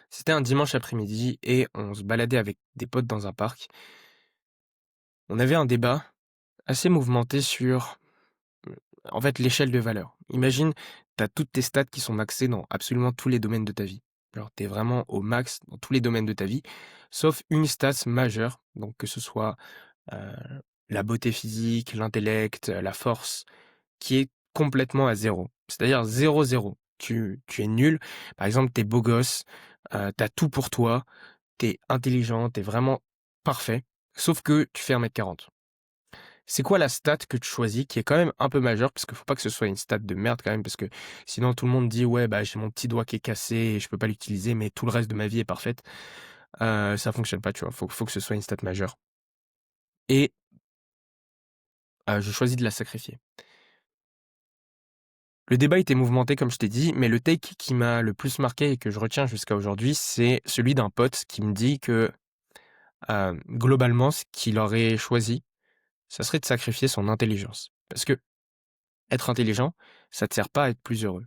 C'était un dimanche après-midi et on se baladait avec des potes dans un parc. On avait un débat assez mouvementé sur, en fait, l'échelle de valeur. Imagine, tu as toutes tes stats qui sont maxées dans absolument tous les domaines de ta vie. Genre, tu es vraiment au max dans tous les domaines de ta vie, sauf une stat majeure, donc que ce soit euh, la beauté physique, l'intellect, la force, qui est complètement à zéro. C'est-à-dire zéro zéro. Tu es nul. Par exemple, tu es beau gosse, tu as tout pour toi, t'es intelligent, t'es vraiment parfait, sauf que tu fais 1,40 m. C'est quoi la stat que tu choisis qui est quand même un peu majeure, parce qu'il faut pas que ce soit une stat de merde quand même, parce que sinon tout le monde dit ouais bah j'ai mon petit doigt qui est cassé et je peux pas l'utiliser, mais tout le reste de ma vie est parfaite. Ça fonctionne pas, tu vois. Faut que ce soit une stat majeure. Et je choisis de la sacrifier. Le débat était mouvementé comme je t'ai dit, mais le take qui m'a le plus marqué et que je retiens jusqu'à aujourd'hui, c'est celui d'un pote qui me dit que globalement ce qu'il aurait choisi, ça serait de sacrifier son intelligence. Parce que être intelligent, ça te sert pas à être plus heureux.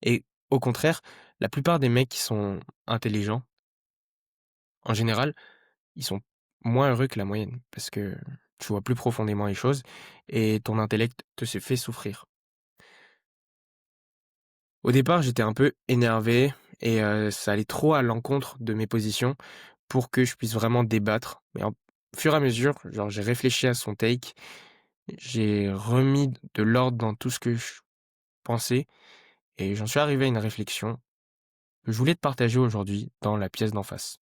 Et au contraire, la plupart des mecs qui sont intelligents, en général, ils sont moins heureux que la moyenne. Parce que tu vois plus profondément les choses et ton intellect te fait souffrir. Au départ, j'étais un peu énervé et ça allait trop à l'encontre de mes positions pour que je puisse vraiment débattre. Mais au fur et à mesure, genre, j'ai réfléchi à son take, j'ai remis de l'ordre dans tout ce que je pensais et j'en suis arrivé à une réflexion que je voulais te partager aujourd'hui dans la pièce d'en face.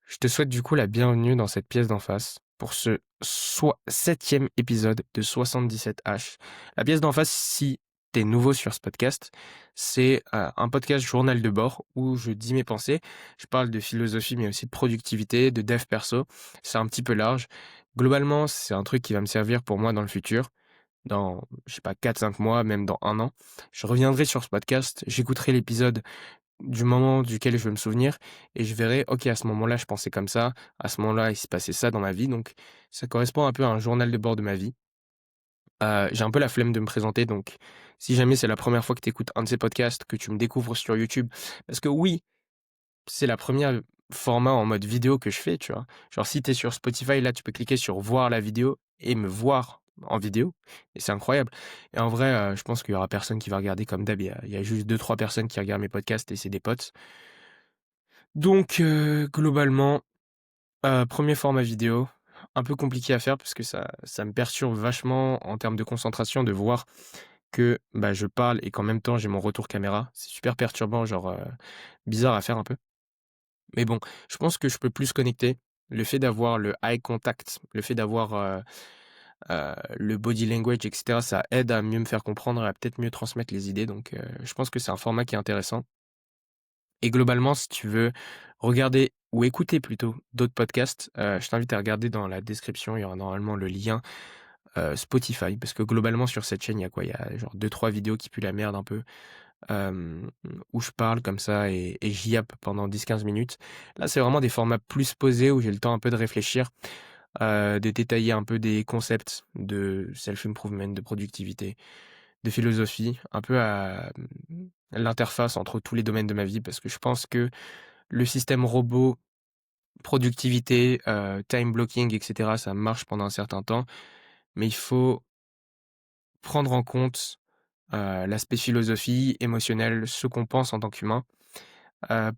Je te souhaite du coup la bienvenue dans cette pièce d'en face pour ce 7e épisode de 77H. La pièce d'en face, si t'es nouveau sur ce podcast, c'est un podcast journal de bord où je dis mes pensées. Je parle de philosophie mais aussi de productivité, de dev perso. C'est un petit peu large. Globalement, c'est un truc qui va me servir pour moi dans le futur. Dans, je sais pas, 4-5 mois, même dans un an. Je reviendrai sur ce podcast, j'écouterai l'épisode du moment duquel je veux me souvenir et je verrai, OK, à ce moment-là, je pensais comme ça, à ce moment-là, il se passait ça dans ma vie, donc ça correspond un peu à un journal de bord de ma vie. J'ai un peu la flemme de me présenter, donc si jamais c'est la première fois que tu écoutes un de ces podcasts, que tu me découvres sur YouTube, parce que oui, c'est la première format en mode vidéo que je fais, tu vois? Genre si tu es sur Spotify, là, tu peux cliquer sur voir la vidéo et me voir en vidéo et c'est incroyable et en vrai, je pense qu'il y aura personne qui va regarder comme d'hab. Il y a juste deux trois personnes qui regardent mes podcasts et c'est des potes. Donc globalement, 1er format vidéo, un peu compliqué à faire parce que ça me perturbe vachement en termes de concentration de voir que, bah, je parle et qu'en même temps j'ai mon retour caméra. C'est super perturbant, genre, bizarre à faire un peu. Mais bon, je pense que je peux plus connecter. Le fait d'avoir le eye contact, le fait d'avoir, le body language et cetera, ça aide à mieux me faire comprendre et à peut-être mieux transmettre les idées donc je pense que c'est un format qui est intéressant. Et globalement, si tu veux regarder ou écouter plutôt d'autres podcasts, je t'invite à regarder dans la description, il y aura normalement le lien, Spotify. Parce que globalement sur cette chaîne, il y a quoi? Il y a genre deux trois vidéos qui puent la merde un peu, hem, où je parle comme ça et j'y yappe pendant 10-15 minutes. Là, c'est vraiment des formats plus posés où j'ai le temps un peu de réfléchir, de détailler un peu des concepts de self improvement, de productivité, de philosophie, un peu à, l'interface entre tous les domaines de ma vie parce que je pense que le système robot, productivité, time blocking et cetera, ça marche pendant un certain temps, mais il faut prendre en compte, l'aspect philosophie, émotionnel, ce qu'on pense en tant qu'humain,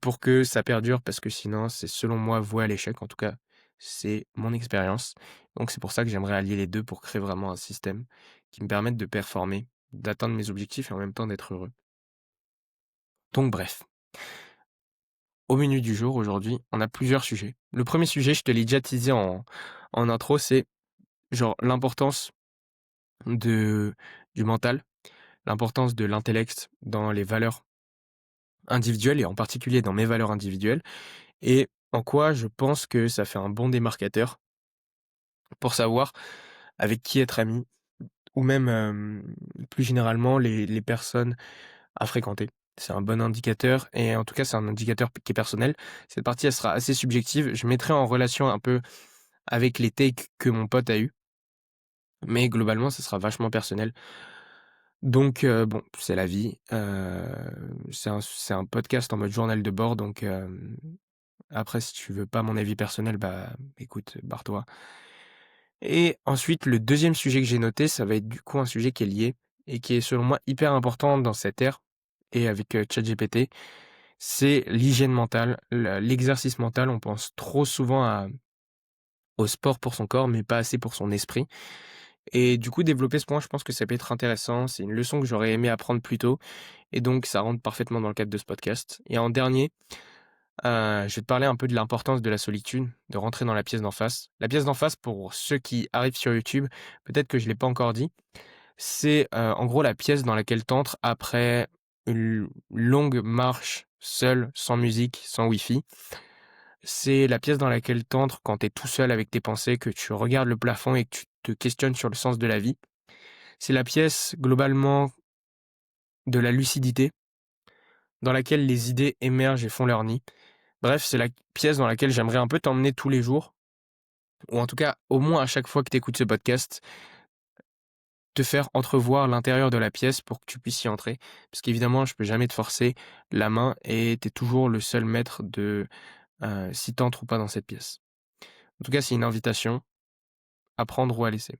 pour que ça perdure parce que sinon c'est selon moi voué à l'échec. En tout cas, c'est mon expérience. Donc c'est pour ça que j'aimerais allier les 2 pour créer vraiment un système qui me permette de performer, d'atteindre mes objectifs et en même temps d'être heureux. Donc bref, au menu du jour aujourd'hui, on a plusieurs sujets. Le premier sujet, je te l'ai déjà teasé en intro, c'est genre l'importance de du mental, l'importance de l'intellect dans les valeurs individuelles et en particulier dans mes valeurs individuelles et en quoi je pense que ça fait un bon démarcateur pour savoir avec qui être ami ou même, plus généralement les personnes à fréquenter. C'est un bon indicateur et en tout cas, c'est un indicateur qui est personnel. Cette partie, elle sera assez subjective. Je mettrai en relation un peu avec les takes que mon pote a eu, mais globalement, ça sera vachement personnel. Donc bon, c'est la vie. C'est un podcast en mode journal de bord, donc après si tu veux pas mon avis personnel, bah, écoute, barre-toi. Et ensuite, le deuxième sujet que j'ai noté, ça va être du coup un sujet qui est lié et qui est selon moi hyper important dans cette ère et avec, ChatGPT, c'est l'hygiène mentale, l'exercice mental. On pense trop souvent au sport pour son corps, mais pas assez pour son esprit. Et du coup, développer ce point, je pense que ça peut être intéressant. C'est une leçon que j'aurais aimé apprendre plus tôt. Et donc, ça rentre parfaitement dans le cadre de ce podcast. Et en dernier, je vais te parler un peu de l'importance de la solitude, de rentrer dans la pièce d'en face. La pièce d'en face, pour ceux qui arrivent sur YouTube, peut-être que je ne l'ai pas encore dit, c'est en gros la pièce dans laquelle t'entres après une longue marche seul, sans musique, sans Wi-Fi. C'est la pièce dans laquelle t'entres quand t'es tout seul avec tes pensées, que tu regardes le plafond et que tu te questionnes sur le sens de la vie. C'est la pièce globalement de la lucidité, dans laquelle les idées émergent et font leur nid. Bref, c'est la pièce dans laquelle j'aimerais un peu t'emmener tous les jours, ou en tout cas au moins à chaque fois que tu écoutes ce podcast, te faire entrevoir l'intérieur de la pièce pour que tu puisses y entrer. Parce qu'évidemment, je peux jamais te forcer la main et tu es toujours le seul maître de si tu entres ou pas dans cette pièce. En tout cas, c'est une invitation à prendre ou à laisser.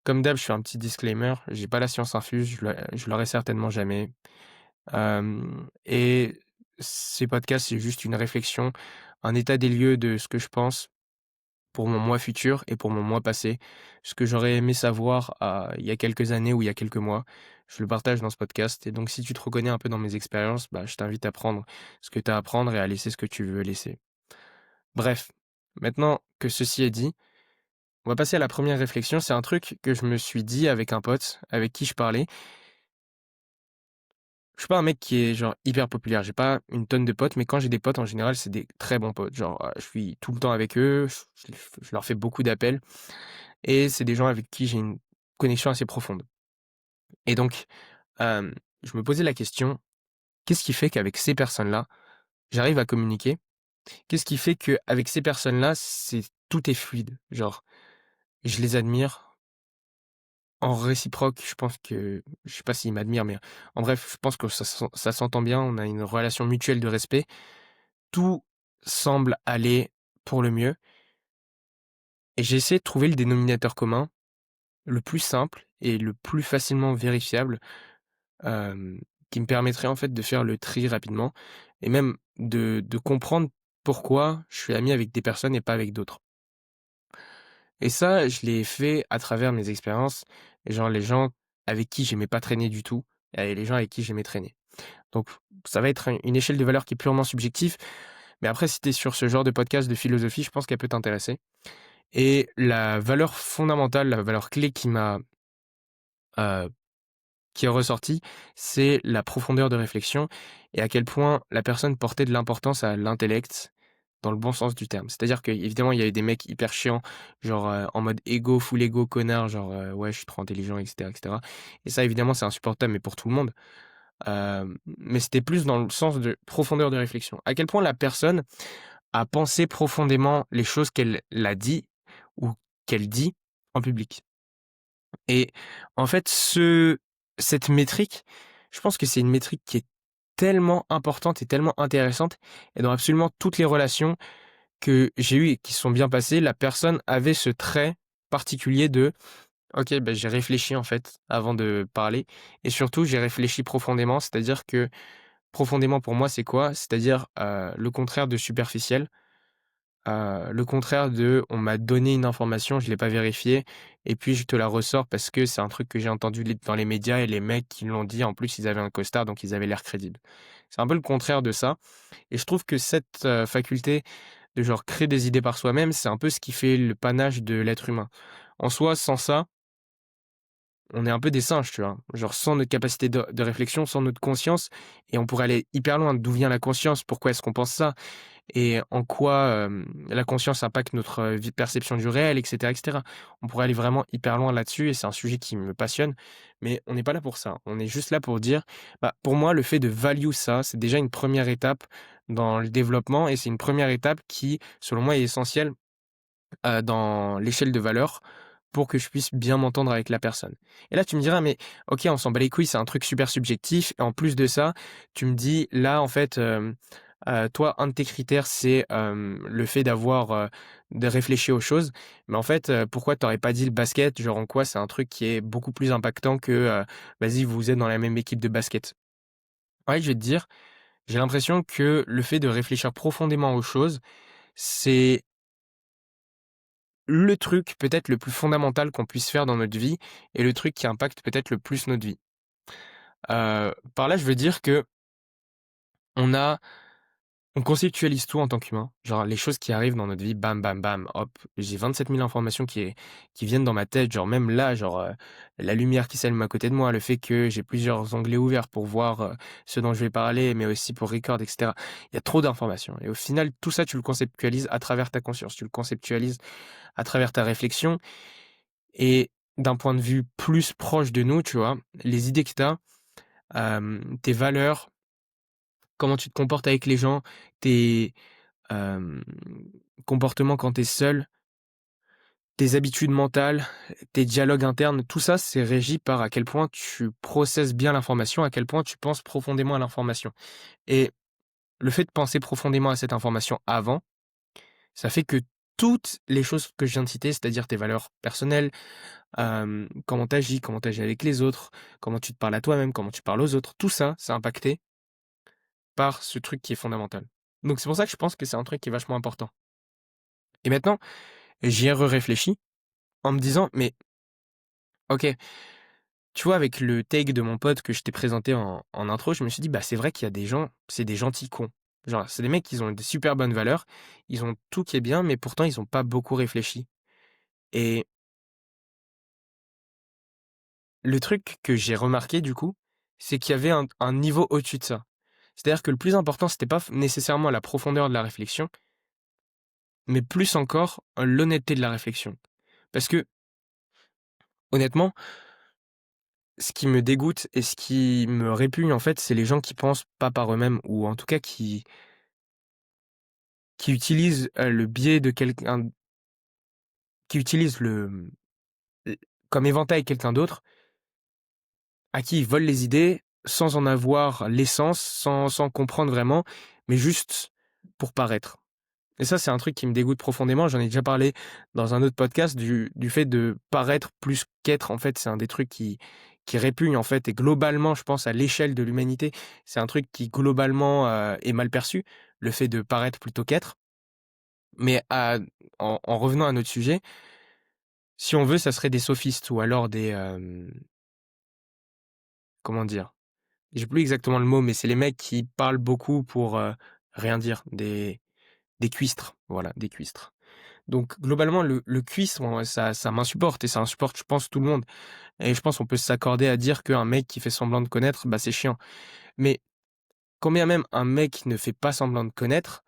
Comme d'hab, je fais un petit disclaimer, j'ai pas la science infuse, je l'aurai certainement jamais. Et ces podcasts, c'est juste une réflexion, un état des lieux de ce que je pense pour mon moi futur et pour mon moi passé. Ce que j'aurais aimé savoir il y a quelques années ou il y a quelques mois, je le partage dans ce podcast. Et donc, si tu te reconnais un peu dans mes expériences, bah, je t'invite à prendre ce que tu as à prendre et à laisser ce que tu veux laisser. Bref, maintenant que ceci est dit, on va passer à la première réflexion. C'est un truc que je me suis dit avec un pote avec qui je parlais. Je suis pas un mec qui est genre hyper populaire. J'ai pas une tonne de potes, mais quand j'ai des potes, en général, c'est des très bons potes. Genre, je suis tout le temps avec eux, je leur fais beaucoup d'appels et c'est des gens avec qui j'ai une connexion assez profonde. Et donc, je me posais la question, qu'est-ce qui fait qu'avec ces personnes-là, j'arrive à communiquer? Qu'est-ce qui fait qu'avec ces personnes-là, tout est fluide? Genre, je les admire. En réciproque, je pense que je sais pas s'ils m'admirent, mais en bref, je pense que ça s'entend bien, on a une relation mutuelle de respect. Tout semble aller pour le mieux et j'ai essayé de trouver le dénominateur commun, le plus simple et le plus facilement vérifiable, hem, qui me permettrait en fait de faire le tri rapidement et même de comprendre pourquoi je suis ami avec des personnes et pas avec d'autres. Et ça, je l'ai fait à travers mes expériences, et genre les gens avec qui j'aimais pas traîner du tout et les gens avec qui j'aimais traîner. Donc ça va être une échelle de valeur qui est purement subjective, mais après si tu es sur ce genre de podcast de philosophie, je pense qu'elle peut t'intéresser. Et la valeur fondamentale, la valeur clé heu, qui est ressortie, c'est la profondeur de réflexion et à quel point la personne portait de l'importance à l'intellect, dans le bon sens du terme. C'est-à-dire qu'évidemment, il y avait des mecs hyper chiants, genre, en mode ego, full ego, connard, genre, «Ouais, je suis trop intelligent» et cetera et cetera. Et ça, évidemment, c'est insupportable, mais pour tout le monde. Mais c'était plus dans le sens de profondeur de réflexion. À quel point la personne a pensé profondément les choses qu'elle a dit ou qu'elle dit en public. Et en fait, cette métrique, je pense que c'est une métrique qui est tellement importante et tellement intéressante et dans absolument toutes les relations que j'ai eues et qui se sont bien passées, la personne avait ce trait particulier de: «OK, bah, j'ai réfléchi en fait avant de parler» et surtout j'ai réfléchi profondément. C'est-à-dire que profondément pour moi, c'est quoi? C'est-à-dire, le contraire de superficiel. Le contraire de: «On m'a donné une information, je l'ai pas vérifiée et puis je te la ressors parce que c'est un truc que j'ai entendu dans les médias et les mecs qui l'ont dit, en plus, ils avaient un costard, donc ils avaient l'air crédibles». C'est un peu le contraire de ça et je trouve que cette, faculté de genre créer des idées par soi-même, c'est un peu ce qui fait le panache de l'être humain. En soi, sans ça, on est un peu des singes, tu vois? Genre sans notre capacité de réflexion, sans notre conscience et on pourrait aller hyper loin. D'où vient la conscience? Pourquoi est-ce qu'on pense ça? Et en quoi, la conscience impacte notre, perception du réel et cetera et cetera. On pourrait aller vraiment hyper loin là-dessus et c'est un sujet qui me passionne, mais on n'est pas là pour ça. On est juste là pour dire, bah, pour moi, le fait de value ça, c'est déjà une première étape dans le développement et c'est une première étape qui, selon moi, est essentielle, dans l'échelle de valeur pour que je puisse bien m'entendre avec la personne. Et là, tu me diras: «Mais OK, on s'en bat les couilles, c'est un truc super subjectif et en plus de ça, tu me dis là, en fait, toi, un de tes critères, c'est, le fait de réfléchir aux choses. Mais en fait, pourquoi tu aurais pas dit le basket? Genre en quoi c'est un truc qui est beaucoup plus impactant que, vas-y, vous êtes dans la même équipe de basket?» Ouais, je vais te dire, j'ai l'impression que le fait de réfléchir profondément aux choses, c'est le truc peut-être le plus fondamental qu'on puisse faire dans notre vie et le truc qui impacte peut-être le plus notre vie. Par là, je veux dire que on a on conceptualise tout en tant qu'humain. Genre les choses qui arrivent dans notre vie, bam, bam, bam, hop, j'ai 27 000 informations qui viennent dans ma tête. Genre même là, genre, la lumière qui s'allume à côté de moi, le fait que j'ai plusieurs onglets ouverts pour voir, ce dont je vais parler, mais aussi pour record et cetera. Il y a trop d'informations et au final, tout ça, tu le conceptualises à travers ta conscience, tu le conceptualises à travers ta réflexion et d'un point de vue plus proche de nous, tu vois? Les idées que tu as, tes valeurs, comment tu te comportes avec les gens, tes, hem, comportements quand tu es seul, tes habitudes mentales, tes dialogues internes, tout ça, c'est régi par à quel point tu processes bien l'information, à quel point tu penses profondément à l'information et le fait de penser profondément à cette information avant, ça fait que toutes les choses que je viens de citer, c'est-à-dire tes valeurs personnelles, comment tu agis avec les autres, comment tu te parles à toi-même, comment tu parles aux autres, tout ça, c'est impacté par ce truc qui est fondamental. Donc c'est pour ça que je pense que c'est un truc qui est vachement important. Et maintenant, j'y ai réfléchi en me disant: «Mais OK, tu vois, avec le take de mon pote que je t'ai présenté en intro, je me suis dit: "Bah, c'est vrai qu'il y a des gens, c'est des gentils cons". Genre, c'est des mecs qui ont des super bonnes valeurs, ils ont tout qui est bien, mais pourtant ils ont pas beaucoup réfléchi». Et le truc que j'ai remarqué du coup, c'est qu'il y avait un niveau au-dessus de ça. C'est-à-dire que le plus important, c'était pas nécessairement la profondeur de la réflexion, mais plus encore l'honnêteté de la réflexion. Parce que, honnêtement, ce qui me dégoûte et ce qui me répugne, en fait, c'est les gens qui pensent pas par eux-mêmes ou en tout cas qui utilisent, le biais de quelqu'un qui utilisent l comme éventail quelqu'un d'autre, à qui ils volent les idées sans en avoir l'essence, sans comprendre vraiment, mais juste pour paraître. Et ça, c'est un truc qui me dégoûte profondément. J'en ai déjà parlé dans un autre podcast du fait de paraître plus qu'être. En fait, c'est un des trucs qui répugne, en fait, et globalement, je pense, à l'échelle de l'humanité, c'est un truc qui, globalement, est mal perçu, le fait de paraître plutôt qu'être. Mais en revenant à notre sujet, si on veut, ça serait des sophistes ou alors des, comment dire? J'ai plus exactement le mot, mais c'est les mecs qui parlent beaucoup pour, rien dire, des cuistres, voilà, des cuistres. Donc globalement, le cuistre, moi, ça m'insupporte et ça insupporte, je pense, tout le monde et je pense qu'on peut s'accorder à dire qu'un mec qui fait semblant de connaître, bah, c'est chiant. Mais quand bien même un mec ne fait pas semblant de connaître,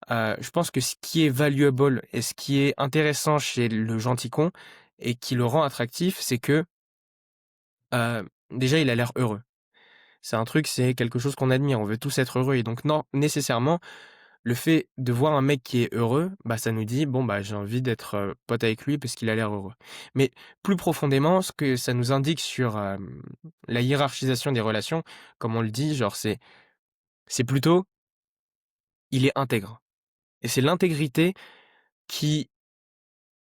je pense que ce qui est valuable et ce qui est intéressant chez le gentil con et qui le rend attractif, c'est que, déjà, il a l'air heureux. C'est un truc, c'est quelque chose qu'on admire, on veut tous être heureux et donc non, nécessairement, le fait de voir un mec qui est heureux, bah, ça nous dit: «Bon, bah, j'ai envie d'être, pote avec lui parce qu'il a l'air heureux». Mais plus profondément, ce que ça nous indique sur, la hiérarchisation des relations, comme on le dit, genre c'est plutôt, il est intègre et c'est l'intégrité qui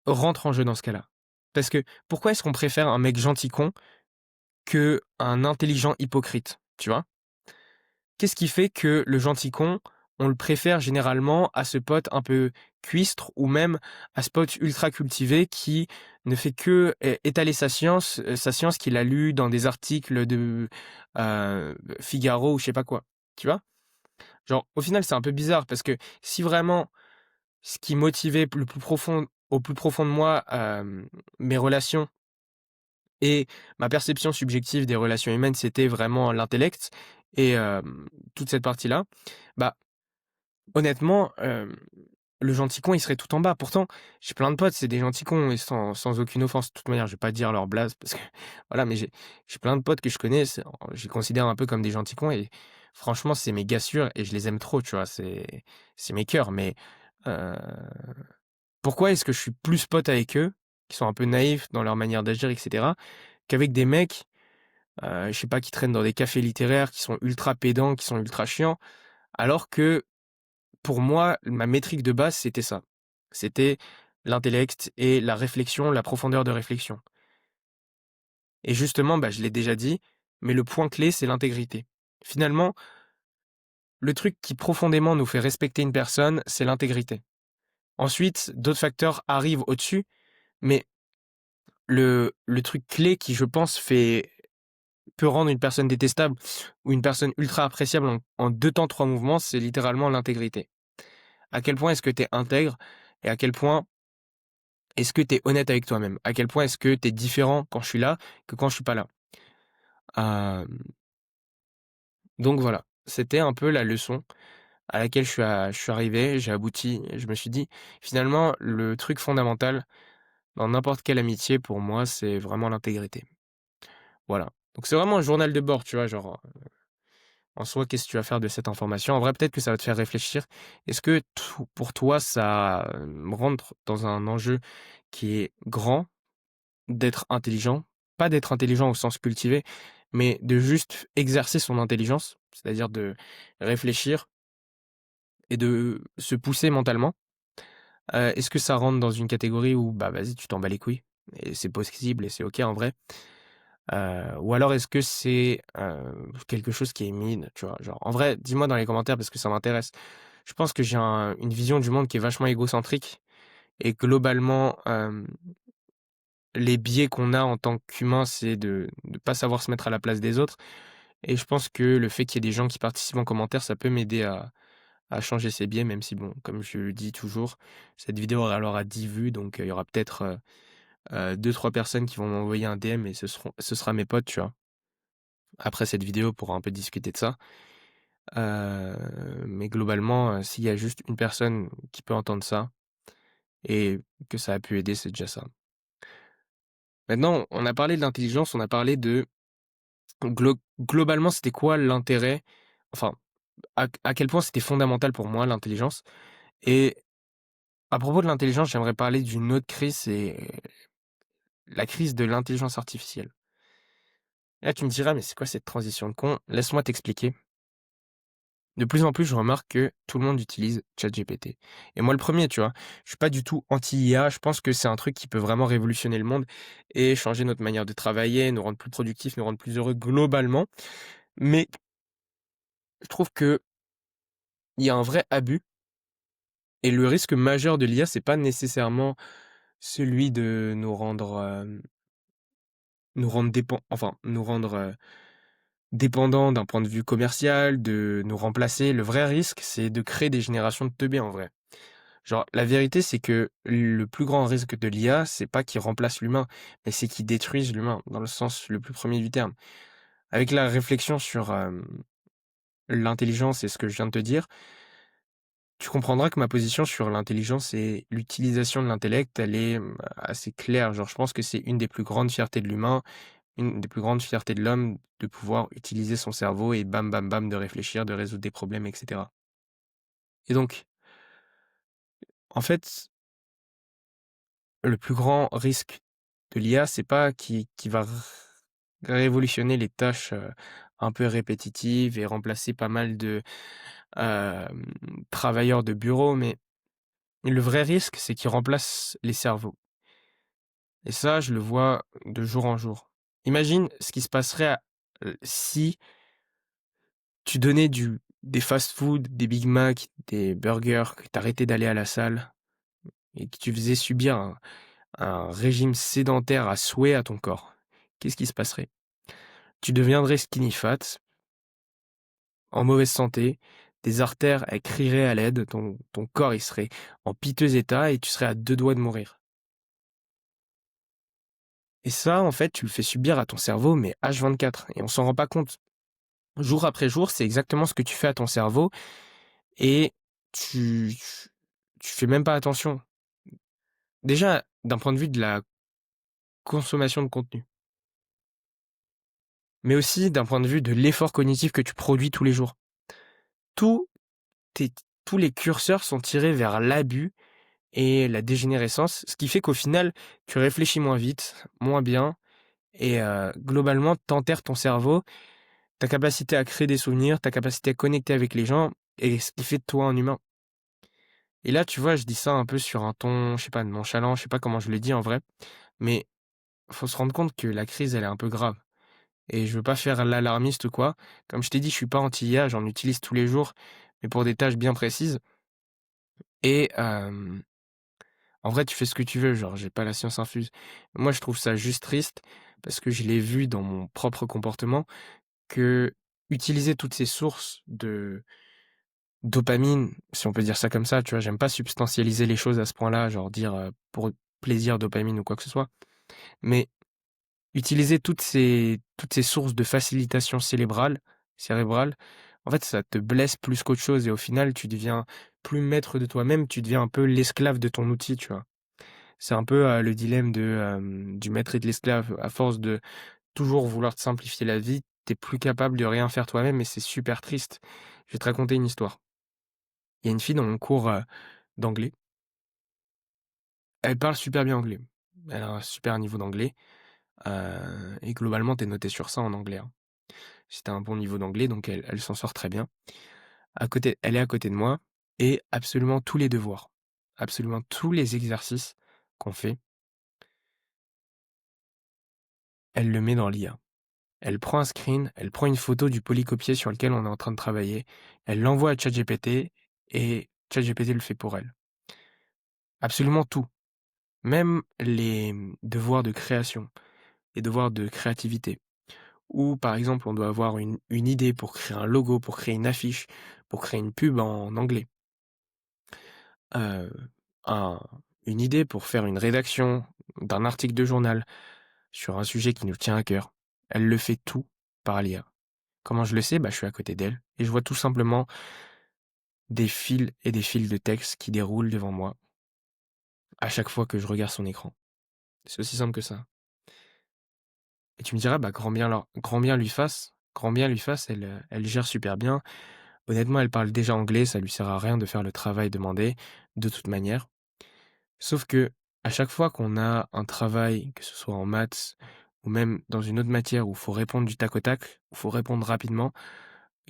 rentre en jeu dans ce cas-là. Parce que pourquoi est-ce qu'on préfère un mec gentil con qu'un intelligent hypocrite, tu vois? Qu'est-ce qui fait que le gentil con, on le préfère généralement à ce pote un peu cuistre ou même à ce pote ultra cultivé qui ne fait que étaler sa science qu'il a lue dans des articles de Figaro ou je sais pas quoi, tu vois? Genre, au final, c'est un peu bizarre parce que si vraiment ce qui motivait au plus profond de moi, mes relations et ma perception subjective des relations humaines, c'était vraiment l'intellect et toute cette partie-là, bah, honnêtement, le gentil con, il serait tout en bas. Pourtant, j'ai plein de potes, c'est des gentils cons et sans aucune offense. De toute manière, je vais pas dire leur blase parce que voilà, mais j'ai plein de potes que je connais, je les considère un peu comme des gentils cons et franchement, c'est mes gars sûrs et je les aime trop, tu vois? C'est mes cœurs, mais heu, pourquoi est-ce que je suis plus pote avec eux qui sont un peu naïfs dans leur manière d'agir, et cetera, qu'avec des mecs, je sais pas, qui traînent dans des cafés littéraires, qui sont ultra pédants, qui sont ultra chiants. Alors que, pour moi, ma métrique de base, c'était ça. C'était l'intellect et la réflexion, la profondeur de réflexion. Et justement, je l'ai déjà dit, mais le point clé, c'est l'intégrité. Finalement, le truc qui profondément nous fait respecter une personne, c'est l'intégrité. Ensuite, d'autres facteurs arrivent au-dessus, mais le truc clé qui, je pense, peut rendre une personne détestable ou une personne ultra appréciable en 2 temps, 3 mouvements, c'est littéralement l'intégrité. À quel point est-ce que tu es intègre et à quel point est-ce que tu es honnête avec toi-même? À quel point est-ce que tu es différent quand je suis là que quand je suis pas là? Hem, donc voilà, c'était un peu la leçon à laquelle je suis arrivé, j'ai abouti et je me suis dit: «Finalement, le truc fondamental dans n'importe quelle amitié pour moi, c'est vraiment l'intégrité». Voilà. Donc c'est vraiment un journal de bord, tu vois? Genre, en soi, qu'est-ce que tu vas faire de cette information? En vrai, peut-être que ça va te faire réfléchir. Est-ce que pour toi, ça rentre dans un enjeu qui est grand, d'être intelligent? Pas d'être intelligent au sens cultivé, mais de juste exercer son intelligence, c'est-à-dire de réfléchir et de se pousser mentalement. Est-ce que ça rentre dans une catégorie où, vas-y, tu t'en bats les couilles et c'est possible et c'est OK en vrai? Ou alors est-ce que c'est, quelque chose qui est mine, tu vois? Genre, en vrai, dis-moi dans les commentaires parce que ça m'intéresse. Je pense que j'ai une vision du monde qui est vachement égocentrique et globalement, les biais qu'on a en tant qu'humain, c'est de pas savoir se mettre à la place des autres et je pense que le fait qu'il y ait des gens qui participent en commentaire, ça peut m'aider à changer ces biais, même si bon, comme je le dis toujours, cette vidéo elle aura 10 vues donc il y aura peut-être, 2-3 personnes qui vont m'envoyer un DM et ce sera mes potes, tu vois? Après cette vidéo pour un peu discuter de ça. Mais globalement, s'il y a juste une personne qui peut entendre ça et que ça a pu aider, c'est déjà ça. Maintenant, on a parlé de l'intelligence, on a parlé de globalement, c'était quoi l'intérêt? Enfin, à quel point c'était fondamental pour moi l'intelligence et à propos de l'intelligence, j'aimerais parler d'une autre crise, c'est la crise de l'intelligence artificielle. Là, tu me diras: «Mais c'est quoi cette transition de con?» Laisse-moi t'expliquer. De plus en plus, je remarque que tout le monde utilise ChatGPT. Et moi, le premier, tu vois, je suis pas du tout anti-IA. Je pense que c'est un truc qui peut vraiment révolutionner le monde et changer notre manière de travailler, nous rendre plus productifs, nous rendre plus heureux globalement. Mais je trouve que il y a un vrai abus et le risque majeur de l'IA, c'est pas nécessairement celui de nous rendre dépendants d'un point de vue commercial, de nous remplacer. Le vrai risque, c'est de créer des générations de teubés en vrai. Genre, la vérité, c'est que le plus grand risque de l'IA, c'est pas qu'il remplace l'humain, mais c'est qu'il détruise l'humain, dans le sens le plus premier du terme. Avec la réflexion sur l'intelligence et ce que je viens de te dire, tu comprendras que ma position sur l'intelligence et l'utilisation de l'intellect, elle est assez claire. Genre, je pense que c'est une des plus grandes fiertés de l'humain, une des plus grandes fiertés de l'homme, de pouvoir utiliser son cerveau et bam, bam, bam, de réfléchir, de résoudre des problèmes, etc. Et donc, en fait, le plus grand risque de l'IA, c'est pas qui va révolutionner les tâches, un peu répétitives et remplacer pas mal de, hem, travailleurs de bureau, mais le vrai risque, c'est qu'il remplace les cerveaux et ça, je le vois de jour en jour. Imagine ce qui se passerait si tu donnais des fast-food, des Big Mac, des burgers, que tu arrêtais d'aller à la salle et que tu faisais subir un régime sédentaire à souhait à ton corps. Qu'est-ce qui se passerait? Tu deviendrais skinny fat, en mauvaise santé, tes artères, elles crieraient à l'aide, ton corps, il serait en piteux état et tu serais à 2 doigts de mourir. Et ça, en fait, tu le fais subir à ton cerveau, mais H24 et on s'en rend pas compte. Jour après jour, c'est exactement ce que tu fais à ton cerveau et tu fais même pas attention. Déjà, d'un point de vue de la consommation de contenu, mais aussi d'un point de vue de l'effort cognitif que tu produis tous les jours. Tous tes tous les curseurs sont tirés vers l'abus et la dégénérescence, ce qui fait qu'au final, tu réfléchis moins vite, moins bien et globalement, tu ton cerveau, ta capacité à créer des souvenirs, ta capacité à connecter avec les gens et ce qui fait de toi un humain. Et là, tu vois, je dis ça un peu sur un ton, je sais pas, nonchalant, je sais pas comment je le dis en vrai, mais faut se rendre compte que la crise, elle est un peu grave et je veux pas faire l'alarmiste ou quoi. Comme je t'ai dit, je suis pas anti-IA, j'en utilise tous les jours, mais pour des tâches bien précises et en vrai, tu fais ce que tu veux, genre, j'ai pas la science infuse. Moi, je trouve ça juste triste parce que je l'ai vu dans mon propre comportement que utiliser toutes ces sources de dopamine, si on peut dire ça comme ça, tu vois, j'aime pas substantialiser les choses à ce point-là, genre dire pour plaisir dopamine ou quoi que ce soit, mais utiliser toutes ces sources de facilitation cérébrale, en fait, ça te blesse plus qu'autre chose et au final, tu deviens plus maître de toi-même, tu deviens un peu l'esclave de ton outil, tu vois. C'est un peu, le dilemme du maître et de l'esclave. À force de toujours vouloir te simplifier la vie, t'es plus capable de rien faire toi-même et c'est super triste. Je vais te raconter une histoire. Il y a une fille dans mon cours, d'anglais. Elle parle super bien anglais. Elle a un super niveau d'anglais, et globalement, tu es noté sur ça en anglais, hein. Si tu un bon niveau d'anglais, donc elle s'en sort très bien. Elle est à côté de moi et absolument tous les exercices qu'on fait, elle le met dans l'IA. Elle prend un screen, elle prend une photo du polycopier sur lequel on est en train de travailler, elle l'envoie à ChatGPT et ChatGPT le fait pour elle. Absolument tout, même les, devoirs de création, les devoirs de créativité. Ou par exemple, on doit avoir une idée pour créer un logo, pour créer une affiche, pour créer une pub en anglais. Heu, un une idée pour faire une rédaction d'un article de journal sur un sujet qui nous tient à cœur. Elle le fait tout par l'IA. Comment je le sais? Bah, je suis à côté d'elle et je vois tout simplement des fils et des fils de texte qui déroulent devant moi à chaque fois que je regarde son écran. C'est aussi simple que ça. Et tu me diras, bah, grand bien lui fasse, elle gère super bien. Honnêtement, elle parle déjà anglais, ça lui sert à rien de faire le travail demandé, de toute manière. Sauf que, à chaque fois qu'on a un travail, que ce soit en maths ou même dans une autre matière où il faut répondre du tac au tac, où il faut répondre rapidement,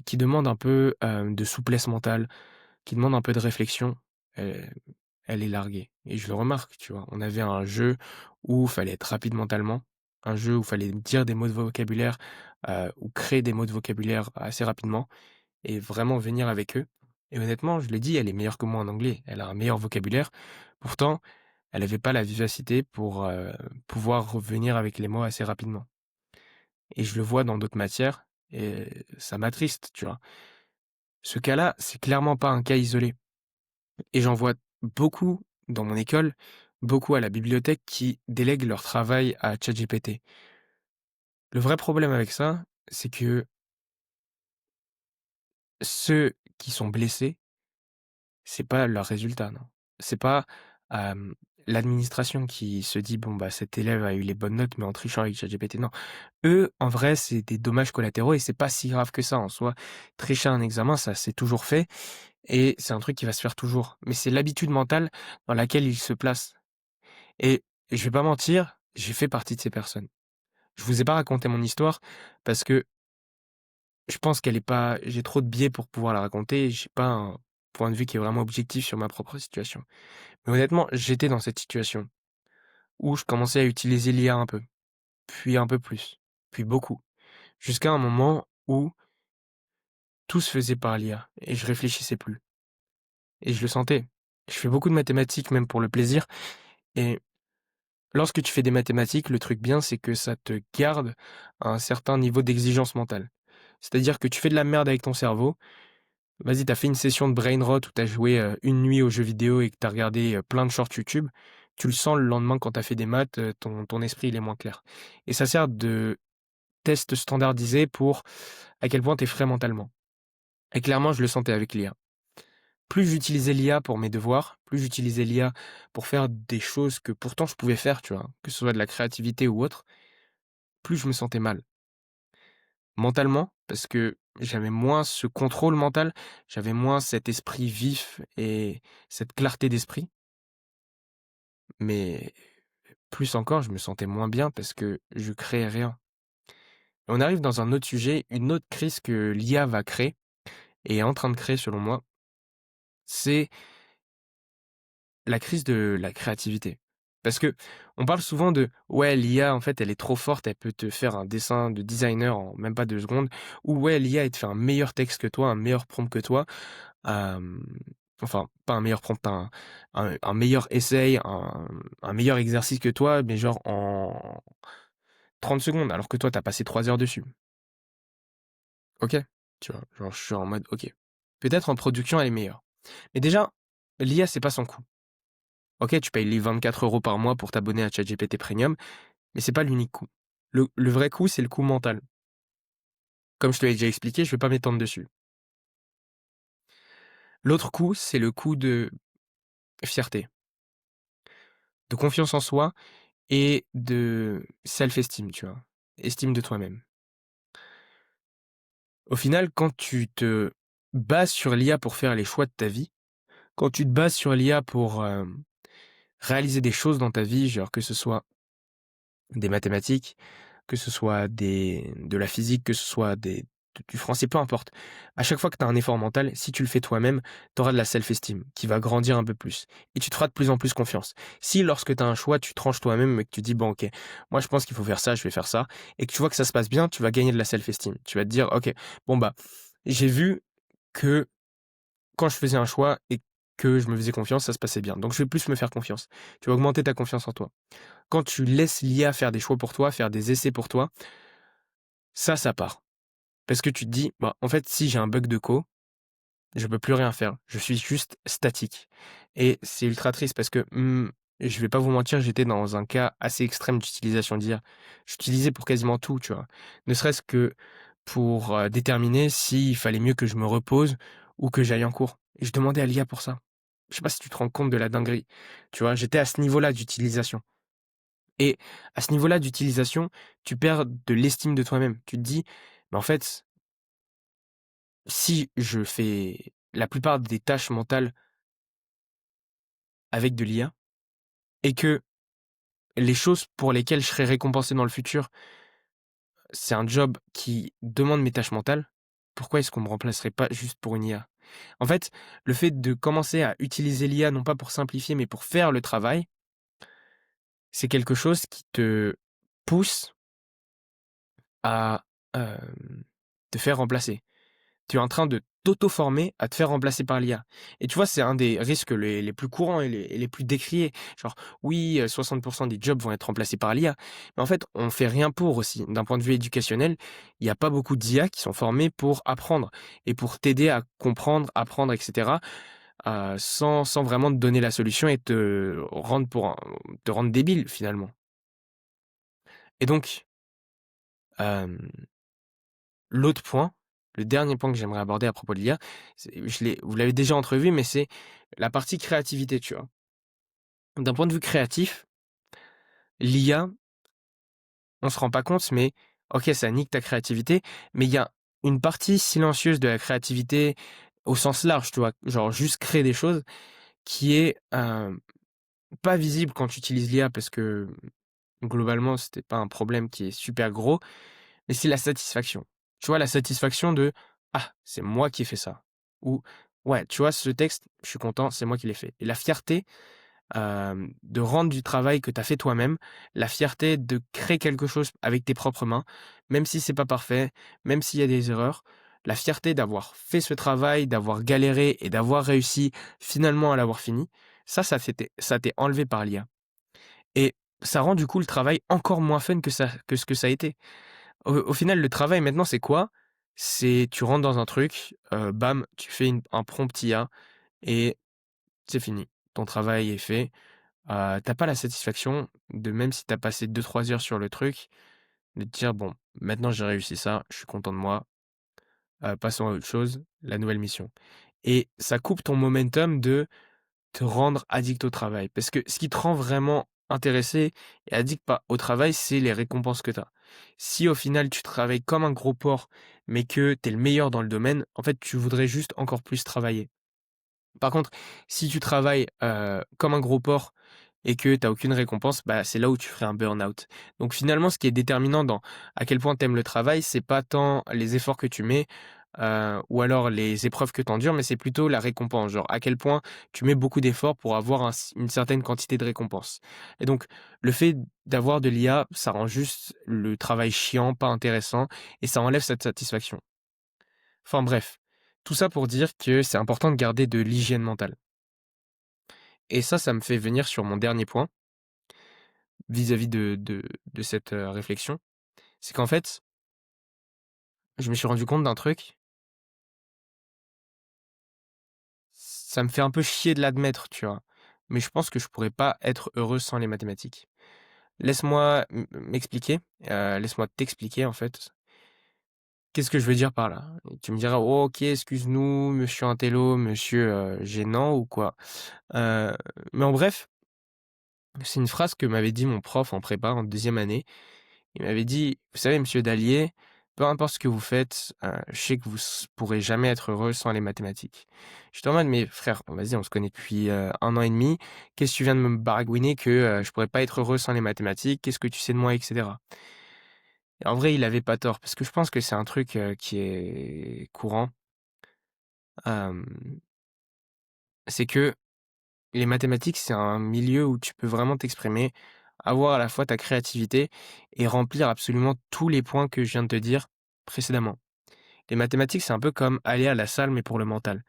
qui demande un peu, de souplesse mentale, qui demande un peu de réflexion, heu, elle est larguée et je le remarque, tu vois? On avait un jeu où il fallait être rapide mentalement, un jeu où il fallait dire des mots de vocabulaire, ou créer des mots de vocabulaire assez rapidement et vraiment venir avec eux et honnêtement, je l'ai dit, elle est meilleure que moi en anglais. Elle a un meilleur vocabulaire. Pourtant, elle avait pas la vivacité pour, pouvoir revenir avec les mots assez rapidement et je le vois dans d'autres matières et ça m'attriste, tu vois? Ce cas-là, c'est clairement pas un cas isolé et j'en vois beaucoup dans mon école, beaucoup à la bibliothèque qui délèguent leur travail à ChatGPT. Le vrai problème avec ça, c'est que ceux qui sont blessés, c'est pas leurs résultats, non. C'est pas, hem, l'administration qui se dit: «Bon, bah, cet élève a eu les bonnes notes, mais en trichant avec ChatGPT», non. Eux, en vrai, c'est des dommages collatéraux et c'est pas si grave que ça en soi. Tricher un examen, ça s'est toujours fait et c'est un truc qui va se faire toujours. Mais c'est l'habitude mentale dans laquelle ils se placent et je vais pas mentir, j'ai fait partie de ces personnes. Je vous ai pas raconté mon histoire parce que je pense qu'elle est pas j'ai trop de biais pour pouvoir la raconter et j'ai pas un point de vue qui est vraiment objectif sur ma propre situation. Mais honnêtement, j'étais dans cette situation où je commençais à utiliser l'IA un peu, puis un peu plus, puis beaucoup, jusqu'à un moment où tout se faisait par l'IA et je réfléchissais plus et je le sentais. Je fais beaucoup de mathématiques même pour le plaisir et lorsque tu fais des mathématiques, le truc bien, c'est que ça te garde à un certain niveau d'exigence mentale. C'est-à-dire que tu fais de la merde avec ton cerveau. Vas-y, t'as fait une session de brain rot où t'as joué une nuit aux jeux vidéo et que t'as regardé plein de shorts YouTube. Tu le sens le lendemain quand t'as fait des maths, ton esprit il est moins clair. Et ça sert de test standardisé pour à quel point t'es frais mentalement. Et clairement, je le sentais avec l'IA. Plus j'utilisais l'IA pour mes devoirs, plus j'utilisais l'IA pour faire des choses que pourtant je pouvais faire, tu vois, que ce soit de la créativité ou autre, plus je me sentais mal. Mentalement, parce que j'avais moins ce contrôle mental, j'avais moins cet esprit vif et cette clarté d'esprit. mais plus encore, je me sentais moins bien parce que je créais rien. On arrive dans un autre sujet, une autre crise que l'IA va créer et est en train de créer selon moi, c'est la crise de la créativité. Parce que on parle souvent de ouais, l'IA en fait, elle est trop forte, elle peut te faire un dessin de designer en même pas 2 secondes, ou ouais, l'IA elle te fait un meilleur texte que toi, un meilleur prompt que toi. Hem, enfin, pas un meilleur prompt, un meilleur essai, un meilleur exercice que toi, mais genre en 30 secondes, alors que toi, tu as passé 3 heures dessus. OK, tu vois? Genre, je suis en mode OK. Peut-être en production, elle est meilleure. Mais déjà, l'IA, c'est pas son coût. OK, tu payes les 24 € par mois pour t'abonner à ChatGPT Premium, mais c'est pas l'unique coût. Le vrai coût, c'est le coût mental. Comme je te l'ai déjà expliqué, je vais pas m'étendre dessus. L'autre coût, c'est le coût de fierté, de confiance en soi et de self-esteem, tu vois? Estime de toi-même. Au final, quand tu te bases sur l'IA pour faire les choix de ta vie, quand tu te bases sur l'IA pour, réaliser des choses dans ta vie, genre que ce soit des mathématiques, que ce soit de la physique, que ce soit du français, peu importe. À chaque fois que tu as un effort mental, si tu le fais toi-même, tu auras de la self-esteem qui va grandir un peu plus et tu te feras de plus en plus confiance. Si lorsque tu as un choix, tu tranches toi-même et que tu dis: «Bon OK, moi je pense qu'il faut faire ça, je vais faire ça» et que tu vois que ça se passe bien, tu vas gagner de la self-esteem. Tu vas te dire: «OK, bon bah, j'ai vu que quand je faisais un choix et que je me faisais confiance, ça se passait bien. Donc je vais plus me faire confiance». Tu vas augmenter ta confiance en toi. Quand tu laisses l'IA faire des choix pour toi, faire des essais pour toi, ça part. Parce que tu te dis: «Bah, en fait, si j'ai un bug de je peux plus rien faire. Je suis juste statique» et c'est ultra triste parce que, je vais pas vous mentir, j'étais dans un cas assez extrême d'utilisation d'IA. J'utilisais pour quasiment tout, tu vois? Ne serait-ce que pour, déterminer s'il fallait mieux que je me repose ou que j'aille en cours et je demandais à l'IA pour ça. Je sais pas si tu te rends compte de la dinguerie, tu vois? J'étais à ce niveau-là d'utilisation. Et à ce niveau-là d'utilisation, tu perds de l'estime de toi-même. Tu te dis: «Mais en fait, si je fais la plupart des tâches mentales avec de l'IA et que les choses pour lesquelles je serai récompensé dans le futur, c'est un job qui demande mes tâches mentales, pourquoi est-ce qu'on me remplacerait pas juste pour une IA?» En fait, le fait de commencer à utiliser l'IA non pas pour simplifier, mais pour faire le travail, c'est quelque chose qui te pousse à, te faire remplacer. Tu es en train de t'auto-former à te faire remplacer par l'IA et tu vois, c'est un des risques les plus courants et les plus décriés. Genre, oui, 60 des jobs vont être remplacés par l'IA, mais en fait, on fait rien pour aussi. D'un point de vue éducationnel, il y a pas beaucoup d'IA qui sont formés pour apprendre et pour t'aider à comprendre, apprendre et cetera, sans vraiment te donner la solution et te rendre débile, finalement et donc, hem l'autre point, le dernier point que j'aimerais aborder à propos de l'IA, vous l'avez déjà entrevu, mais c'est la partie créativité, tu vois? D'un point de vue créatif, l'IA, on se rend pas compte, mais OK, ça nique ta créativité, mais il y a une partie silencieuse de la créativité au sens large, tu vois? Genre juste créer des choses qui est, pas visible quand tu utilises l'IA parce que, globalement, c'était pas un problème qui est super gros. Mais c'est la satisfaction. Tu vois, la satisfaction de: «Ah, c'est moi qui ai fait ça» ou «Ouais, tu vois, ce texte, je suis content, c'est moi qui l'ai fait» et la fierté, de rendre du travail que tu as fait toi-même, la fierté de créer quelque chose avec tes propres mains, même si c'est pas parfait, même s'il y a des erreurs, la fierté d'avoir fait ce travail, d'avoir galéré et d'avoir réussi finalement à l'avoir fini, ça t'est enlevé par l'IA et ça rend du coup le travail encore moins fun que ce que ça a été. Au final, le travail maintenant, c'est quoi? C'est tu rentres dans un truc, bam, tu fais un prompt IA et c'est fini. Ton travail est fait. Tu pas la satisfaction de même si tu as passé 2-3 heures sur le truc, de te dire: «Bon, maintenant j'ai réussi ça, je suis content de moi, passons à autre chose, la nouvelle mission» et ça coupe ton momentum de te rendre addict au travail. Parce que ce qui te rend vraiment intéressé et addict pas au travail, c'est les récompenses que tu as. Si au final tu travailles comme un gros porc, mais que tu es le meilleur dans le domaine, en fait, tu voudrais juste encore plus travailler. Par contre, si tu travailles comme un gros porc, et que tu as aucune récompense, bah, c'est là où tu ferais un burn-out. Donc finalement, ce qui est déterminant dans à quel point tu aimes le travail, c'est pas tant les efforts que tu mets, ou alors les épreuves que tu endures, mais c'est plutôt la récompense. Genre à quel point tu mets beaucoup d'efforts pour avoir une certaine quantité de récompense. Et donc le fait d'avoir de l'IA, ça rend juste le travail chiant, pas intéressant et ça enlève cette satisfaction. Enfin bref, tout ça pour dire que c'est important de garder de l'hygiène mentale. Et ça me fait venir sur mon dernier point vis-à-vis de cette, réflexion. C'est qu'en fait, je me suis rendu compte d'un truc, ça me fait un peu chier de l'admettre, tu vois? Mais je pense que je pourrais pas être heureux sans les mathématiques. Laisse-moi m'expliquer, laisse-moi t'expliquer, en fait. Qu'est-ce que je veux dire par là? Et tu me diras: «Oh OK, excuse-nous, monsieur intello, monsieur, gênant ou quoi?» heu, mais en bref, c'est une phrase que m'avait dit mon prof en prépa en deuxième année. Il m'avait dit: «Vous savez, monsieur Dallier, peu importe ce que vous faites, je sais que vous pourrez jamais être heureux sans les mathématiques». J'étais en mode: «Mais frère, vas-y, on se connaît depuis, 1 an et demi. Qu'est-ce que tu viens de me baragouiner que, je pourrais pas être heureux sans les mathématiques? Qu'est-ce que tu sais de moi?» et cetera. Et en vrai, il avait pas tort parce que je pense que c'est un truc, qui est courant. Hem, c'est que les mathématiques, c'est un milieu où tu peux vraiment t'exprimer, avoir à la fois ta créativité et remplir absolument tous les points que je viens de te dire précédemment. Les mathématiques, c'est un peu comme aller à la salle, mais pour le mental.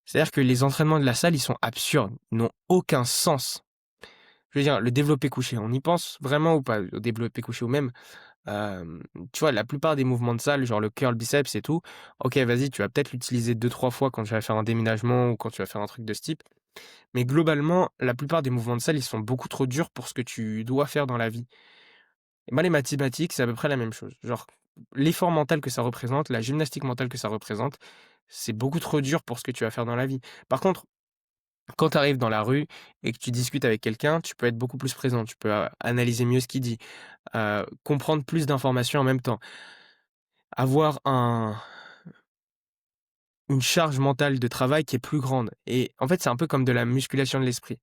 C'est-à-dire que les entraînements de la salle, ils sont absurdes, ils n'ont aucun sens. Je veux dire, le développé couché, on y pense vraiment ou pas au développé couché ou même, tu vois, la plupart des mouvements de salle, genre le curl biceps et tout, ok, vas-y, tu vas peut-être l'utiliser deux, trois fois quand tu vas faire un déménagement ou quand tu vas faire un truc de ce type. Mais globalement, la plupart des mouvements de salle, ils sont beaucoup trop durs pour ce que tu dois faire dans la vie. Et moi, les mathématiques, c'est à peu près la même chose. Genre, l'effort mental que ça représente, la gymnastique mentale que ça représente, c'est beaucoup trop dur pour ce que tu vas faire dans la vie. Par contre, quand tu arrives dans la rue et que tu discutes avec quelqu'un, tu peux être beaucoup plus présent, tu peux analyser mieux ce qu'il dit, comprendre plus d'informations en même temps, avoir une charge mentale de travail qui est plus grande. Et en fait, c'est un peu comme de la musculation de l'esprit.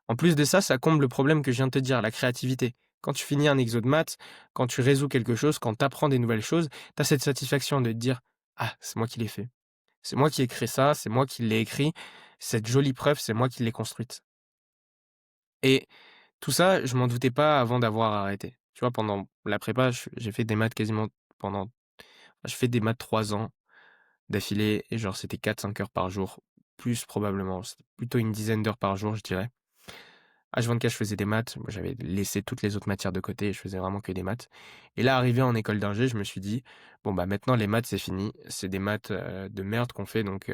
En plus de ça, ça comble le problème que je viens de te dire, la créativité. Quand tu finis un exo de maths, quand tu résous quelque chose, quand tu apprends des nouvelles choses, tu as cette satisfaction de te dire: «Ah, c'est moi qui l'ai fait. C'est moi qui ai créé ça, c'est moi qui l'ai écrit. Cette jolie preuve, c'est moi qui l'ai construite». Et tout ça, je m'en doutais pas avant d'avoir arrêté. Tu vois, pendant la prépa, j'ai fait des maths quasiment pendant je fais des maths 3 ans d'affilée et genre c'était 4-5 heures par jour, plus probablement, c'était plutôt une dizaine d'heures par jour, je dirais. H24, je faisais des maths. Moi, j'avais laissé toutes les autres matières de côté et je faisais vraiment que des maths. Et là, arrivé en école d'ingé, je me suis dit: «Bon, bah, maintenant les maths, c'est fini. C'est des maths, de merde qu'on fait donc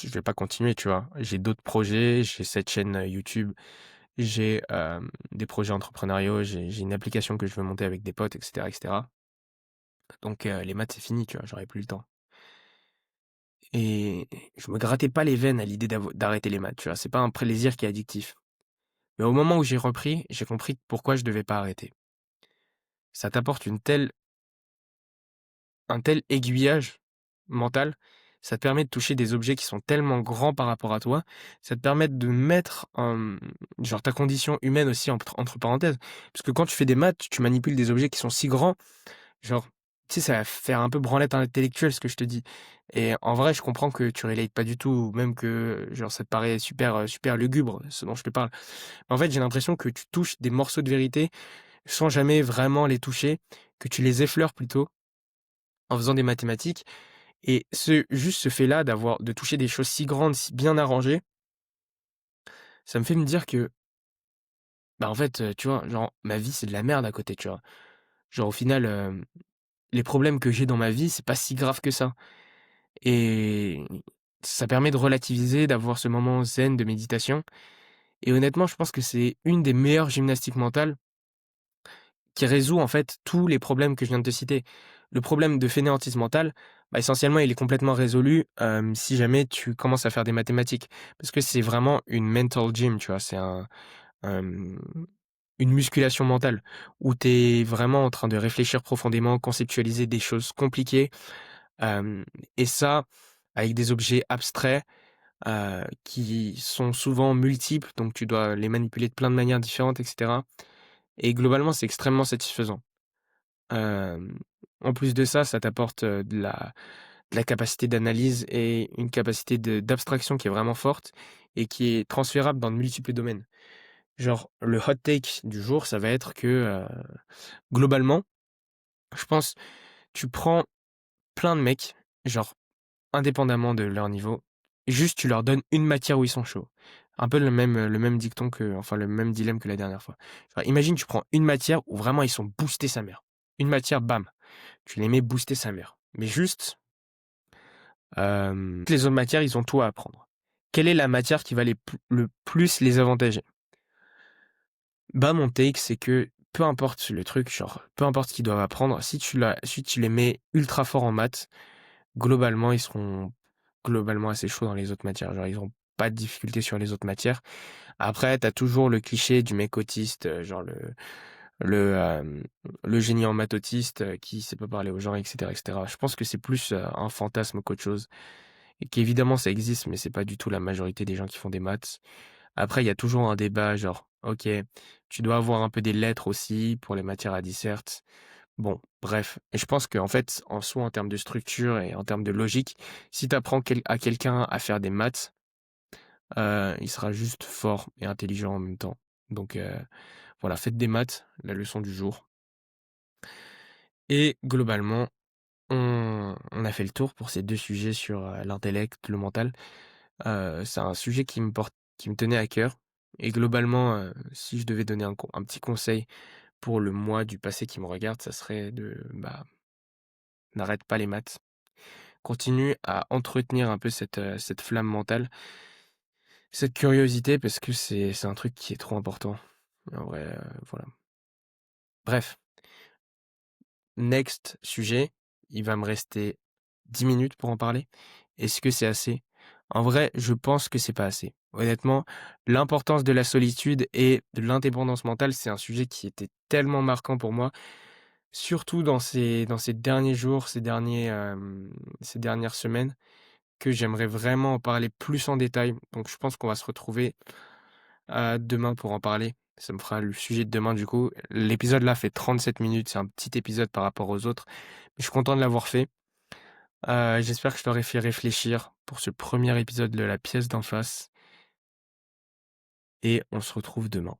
je vais pas continuer», tu vois? J'ai d'autres projets, j'ai cette chaîne, YouTube, j'ai, des projets entrepreneuriaux, j'ai une application que je veux monter avec des potes et cetera et cetera. Donc les maths, c'est fini, tu vois? J'aurai plus le temps. Et je me grattais pas les veines à l'idée d'arrêter les maths, tu vois? C'est pas un plaisir qui est addictif. Mais au moment où j'ai repris, j'ai compris pourquoi je devais pas arrêter. Ça t'apporte un tel aiguillage mental, ça te permet de toucher des objets qui sont tellement grands par rapport à toi, ça te permet de mettre, genre ta condition humaine aussi entre parenthèses. Parce que quand tu fais des maths, tu manipules des objets qui sont si grands, genre, tu sais, ça va faire un peu branlette intellectuelle ce que je te dis. Et en vrai, je comprends que tu relates pas du tout, ou même que, genre, ça te paraît super, super lugubre, ce dont je te parle. En fait, j'ai l'impression que tu touches des morceaux de vérité sans jamais vraiment les toucher, que tu les effleures plutôt en faisant des mathématiques. Et juste ce fait-là de toucher des choses si grandes, si bien arrangées, ça me fait me dire que, bah, en fait, tu vois, genre, ma vie, c'est de la merde à côté, tu vois? Genre, au final, les problèmes que j'ai dans ma vie, c'est pas si grave que ça. Et ça permet de relativiser, d'avoir ce moment zen de méditation. Et honnêtement, je pense que c'est une des meilleures gymnastiques mentales qui résout en fait tous les problèmes que je viens de te citer. Le problème de fainéantise mentale, bah, essentiellement, il est complètement résolu, si jamais tu commences à faire des mathématiques. Parce que c'est vraiment une mental gym, tu vois? C'est hem, une musculation mentale où tu es vraiment en train de réfléchir profondément, conceptualiser des choses compliquées, hem et ça avec des objets abstraits. qui sont souvent multiples, donc tu dois les manipuler de plein de manières différentes et cetera et globalement, c'est extrêmement satisfaisant. Hem, En plus de ça, ça t'apporte, de la capacité d'analyse et une capacité d'abstraction qui est vraiment forte et qui est transférable dans de multiples domaines. Genre, le hot take du jour, ça va être que, globalement, je pense, tu prends plein de mecs, genre indépendamment de leur niveau, juste tu leur donnes une matière où ils sont chauds. Un peu le même dicton que enfin le même dilemme que la dernière fois. Genre imagine tu prends une matière où vraiment ils sont boostés sa mère. Une matière, bam, tu les mets booster sa mère. Mais juste, toutes les autres matières, ils ont tout à apprendre. Quelle est la matière qui va le plus les avantager? Bah, mon take, c'est que peu importe le truc, genre, peu importe ce qu'ils doivent apprendre, si tu les mets ultra forts en maths, globalement, ils seront globalement assez chauds dans les autres matières. Genre, ils auront pas de difficulté sur les autres matières. Après, t'as toujours le cliché du mec autiste, genre le, hem, le génie en maths autiste, qui sait pas parler aux gens, et cetera, et cetera. Je pense que c'est plus, un fantasme qu'autre chose et qu'évidemment ça existe, mais c'est pas du tout la majorité des gens qui font des maths. Après, il y a toujours un débat genre: «OK, tu dois avoir un peu des lettres aussi pour les matières à disserte». Bon, bref et je pense qu'en fait, en soi, en termes de structure et en termes de logique, si tu apprends à quelqu'un à faire des maths, il sera juste fort et intelligent en même temps. Donc voilà, faites des maths, la leçon du jour et globalement, on a fait le tour pour ces 2 sujets sur, l'intellect, le mental. C'est un sujet qui me tenait à cœur et globalement, si je devais donner un petit conseil pour le moi du passé qui me regarde, ça serait n'arrête pas les maths. Continue à entretenir un peu cette flamme mentale, cette curiosité parce que c'est un truc qui est trop important. En vrai, voilà. Bref, next sujet, il va me rester 10 minutes pour en parler. Est-ce que c'est assez? En vrai, je pense que c'est pas assez. Honnêtement, l'importance de la solitude et de l'indépendance mentale, c'est un sujet qui était tellement marquant pour moi, surtout dans ces derniers jours, ces dernières semaines, que j'aimerais vraiment en parler plus en détail. Donc je pense qu'on va se retrouver, demain pour en parler. Ça me fera le sujet de demain du coup. L'épisode là fait 37 minutes, c'est un petit épisode par rapport aux autres, mais je suis content de l'avoir fait. J'espère que je t'aurai fait réfléchir pour ce premier épisode de La pièce d'en face et on se retrouve demain.